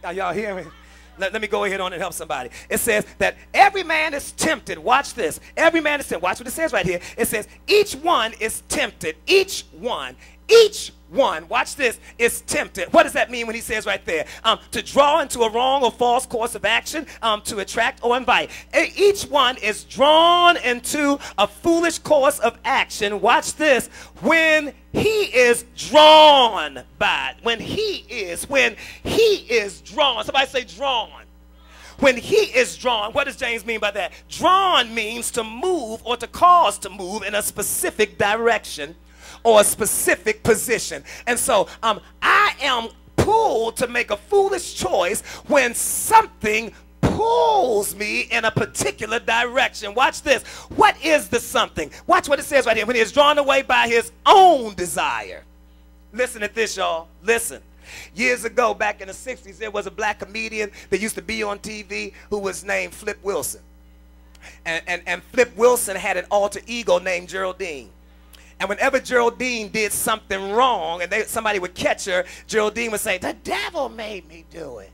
Are y'all hearing me? Let me go ahead on and help somebody. It says that every man is tempted. Watch this. Every man is tempted. Watch what it says right here. It says each one is tempted. Each one, watch this, is tempted. What does that mean when he says right there? To draw into a wrong or false course of action, to attract or invite. Each one is drawn into a foolish course of action. Watch this. When he is drawn by it. When he is drawn. Somebody say drawn. When he is drawn, what does James mean by that? Drawn means to move or to cause to move in a specific direction or a specific position. And so I am pulled to make a foolish choice when something pulls me in a particular direction. Watch this. What is the something? Watch what it says right here. When he is drawn away by his own desire. Listen at this, y'all. Listen. Years ago, back in the 60s, there was a black comedian that used to be on TV who was named Flip Wilson. And Flip Wilson had an alter ego named Geraldine. And whenever Geraldine did something wrong and somebody would catch her, Geraldine would say, "The devil made me do it."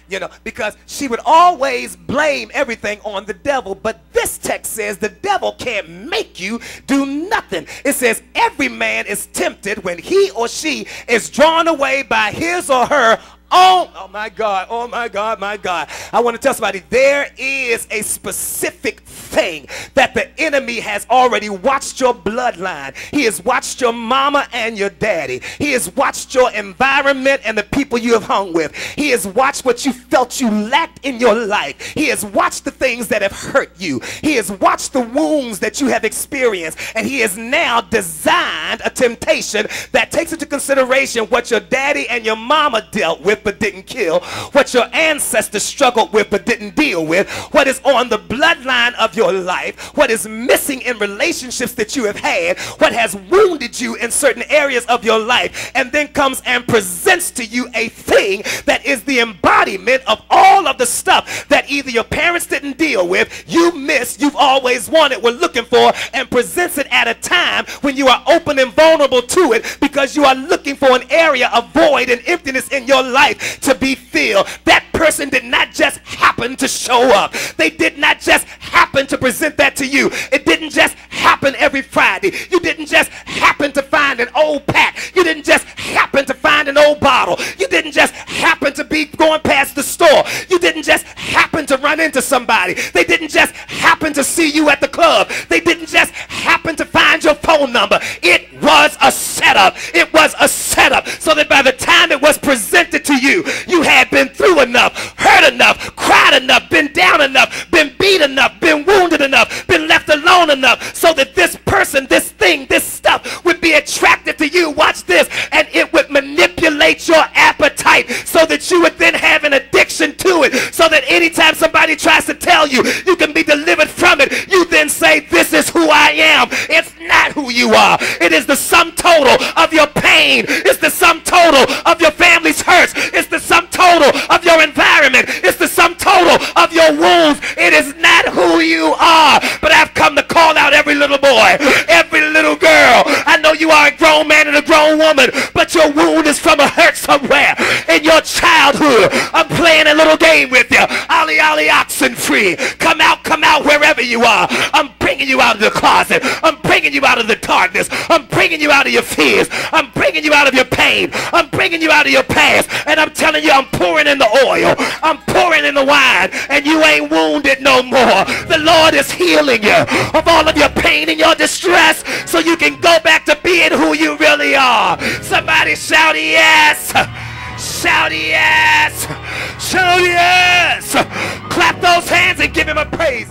You know, because she would always blame everything on the devil. But this text says the devil can't make you do nothing. It says every man is tempted when he or she is drawn away by his or her own. Oh my God, oh my God, my God. I want to tell somebody there is a specific thing that the enemy has already watched your bloodline. He has watched your mama and your daddy. He has watched your environment and the people you have hung with. He has watched what you felt you lacked in your life. He has watched the things that have hurt you. He has watched the wounds that you have experienced. And he has now designed a temptation that takes into consideration what your daddy and your mama dealt with but didn't kill, what your ancestors struggled with but didn't deal with, what is on the bloodline of your life, what is missing in relationships that you have had, what has wounded you in certain areas of your life, and then comes and presents to you a thing that is the embodiment of all of the stuff that either your parents didn't deal with, you missed, you've always wanted, were looking for, and presents it at a time when you are open and vulnerable to it because you are looking for an area of void and emptiness in your life to be filled. That person did not just happen to show up. They did not just happen to present that to you. It didn't just happen every Friday. You didn't just happen to find an old pack. You didn't just happen to find an old bottle. You didn't just happen to be going past the store. You didn't just happen to run into somebody. They didn't just happen to see you at the club. They didn't just happen to find your phone number. It was a setup. It was a setup so that by the time it was presented to you, you had been through enough, hurt enough, cried enough, been down enough, been beat enough, been wounded enough, been left alone enough so that this person, this thing, this stuff would be attractive to you. Watch this. And it would manipulate your appetite so that you would then have an addiction to it, so that anytime somebody tries to tell you you can be delivered from it, you then say, "This is who I am." It's not who you are. It is the sum total of your pain. It's the sum total of your family's hurts. It's the sum total of your environment. It's the sum total of your wounds. It is not who you are. But I've come to call out every little boy, every little girl. I know you are a grown man and a grown woman, but your wound is from a hurt somewhere in your childhood. I'm playing a little game with you. Ollie, ollie, oxen free. Come out wherever you are. I'm bringing you out of the closet. I'm bringing you out of the darkness. I'm bringing you out of your fears. I'm bringing you out of your pain. I'm bringing you out of your past. And I'm telling you, I'm pouring in the oil. I'm pouring in the wine. And you ain't wounded no more. The Lord is healing you of all of your pain and your distress so you can go back to being who you really are. Somebody shout yes. Shout yes. Shout yes. Clap those hands and give him a praise.